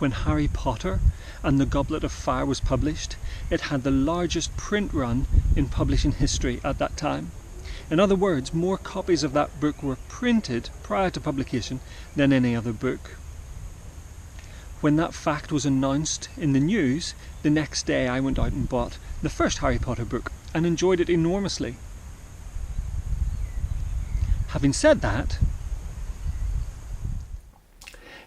when Harry Potter and the Goblet of Fire was published, it had the largest print run in publishing history at that time. In other words, more copies of that book were printed prior to publication than any other book. When that fact was announced in the news, the next day I went out and bought the first Harry Potter book and enjoyed it enormously. Having said that,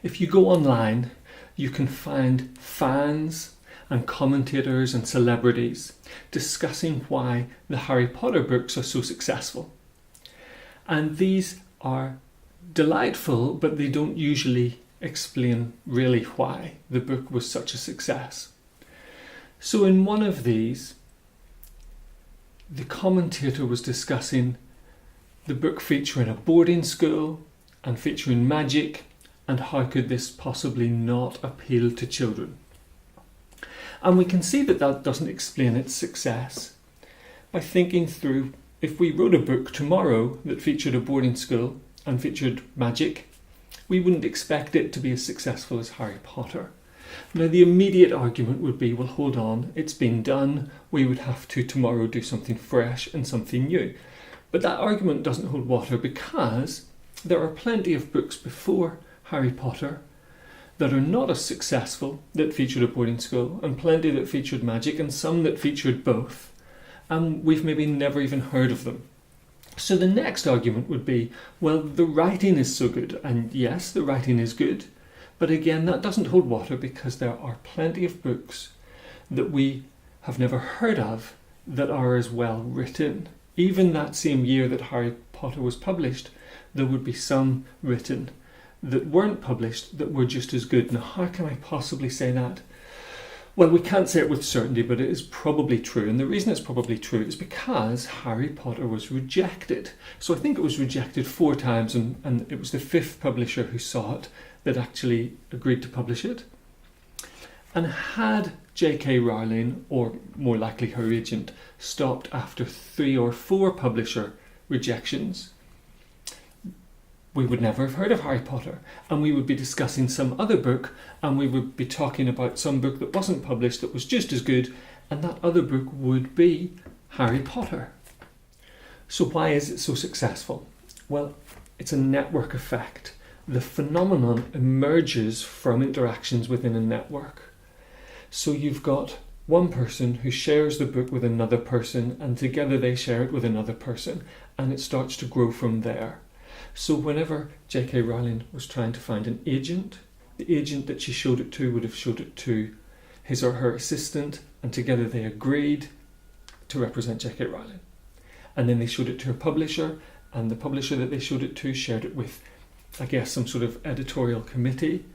if you go online, you can find fans and commentators and celebrities discussing why the Harry Potter books are so successful. And these are delightful, but they don't usually explain really why the book was such a success. So in one of these, the commentator was discussing the book featuring a boarding school and featuring magic, and how could this possibly not appeal to children? And we can see that that doesn't explain its success by thinking through, if we wrote a book tomorrow that featured a boarding school and featured magic, we wouldn't expect it to be as successful as Harry Potter. Now the immediate argument would be, well, hold on, it's been done, we would have to tomorrow do something fresh and something new. But that argument doesn't hold water, because there are plenty of books before Harry Potter that are not as successful, that featured a boarding school, and plenty that featured magic, and some that featured both, and we've maybe never even heard of them. So the next argument would be, well, the writing is so good, and yes, the writing is good, but again, that doesn't hold water, because there are plenty of books that we have never heard of that are as well written. Even that same year that Harry Potter was published, there would be some written that weren't published that were just as good. Now, how can I possibly say that? Well, we can't say it with certainty, but it is probably true. And the reason it's probably true is because Harry Potter was rejected. So I think it was rejected 4 times, and it was the 5th publisher who saw it that actually agreed to publish it. And had J.K. Rowling, or more likely her agent, stopped after 3 or 4 publisher rejections, we would never have heard of Harry Potter, and we would be discussing some other book, and we would be talking about some book that wasn't published that was just as good, and that other book would be Harry Potter. So why is it so successful? Well, it's a network effect. The phenomenon emerges from interactions within a network. So you've got one person who shares the book with another person, and together they share it with another person, and it starts to grow from there. So whenever J.K. Rowling was trying to find an agent, the agent that she showed it to would have showed it to his or her assistant, and together they agreed to represent J.K. Rowling. And then they showed it to a publisher, and the publisher that they showed it to shared it with, I guess, some sort of editorial committee,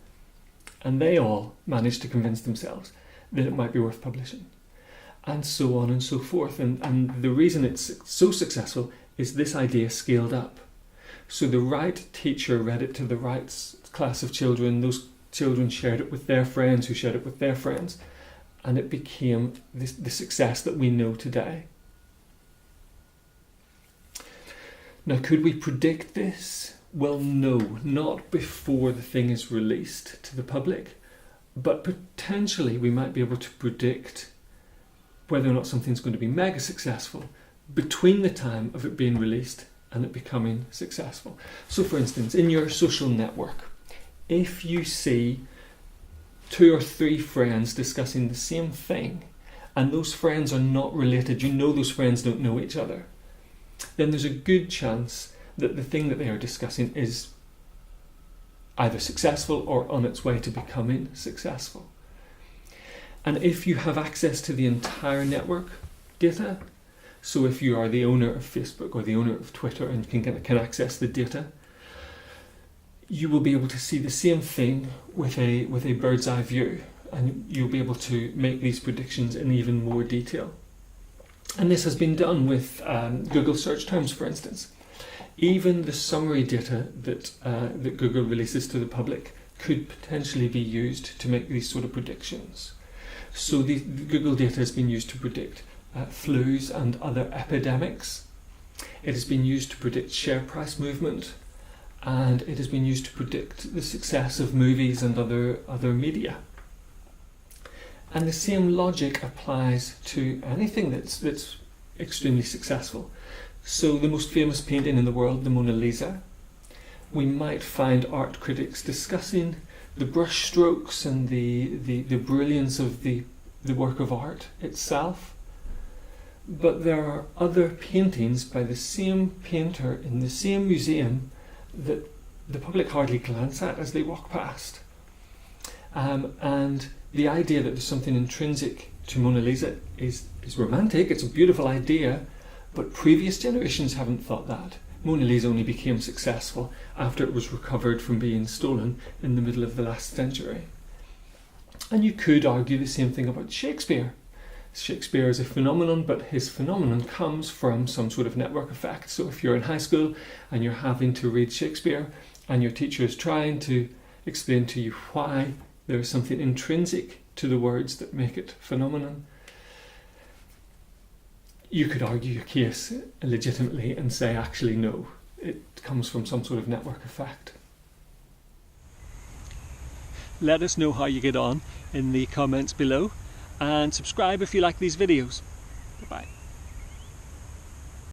and they all managed to convince themselves that it might be worth publishing, and so on and so forth. And the reason it's so successful is this idea scaled up. So the right teacher read it to the right class of children, those children shared it with their friends, who shared it with their friends, and it became the success that we know today. Now, could we predict this? Well, no, not before the thing is released to the public, but potentially we might be able to predict whether or not something's going to be mega successful between the time of it being released and it becoming successful. So for instance, in your social network, if you see 2 or 3 friends discussing the same thing, and those friends are not related, you know those friends don't know each other, then there's a good chance that the thing that they are discussing is either successful or on its way to becoming successful. And if you have access to the entire network data, so if you are the owner of Facebook or the owner of Twitter and can access the data, you will be able to see the same thing with a bird's eye view, and you'll be able to make these predictions in even more detail. And this has been done with Google search terms, for instance. Even the summary data that Google releases to the public could potentially be used to make these sort of predictions. So the Google data has been used to predict flus and other epidemics. It has been used to predict share price movement, and it has been used to predict the success of movies and other media. And the same logic applies to anything that's extremely successful. So the most famous painting in the world, the Mona Lisa, we might find art critics discussing the brush strokes and the brilliance of the work of art itself. But there are other paintings by the same painter in the same museum that the public hardly glance at as they walk past. And the idea that there's something intrinsic to Mona Lisa is romantic, it's a beautiful idea, but previous generations haven't thought that. Mona Lisa only became successful after it was recovered from being stolen in the middle of the last century. And you could argue the same thing about Shakespeare. Shakespeare is a phenomenon, but his phenomenon comes from some sort of network effect. So if you're in high school and you're having to read Shakespeare and your teacher is trying to explain to you why there is something intrinsic to the words that make it phenomenon, you could argue your case legitimately and say, actually, no, it comes from some sort of network effect. Let us know how you get on in the comments below, and subscribe if you like these videos. Bye-bye.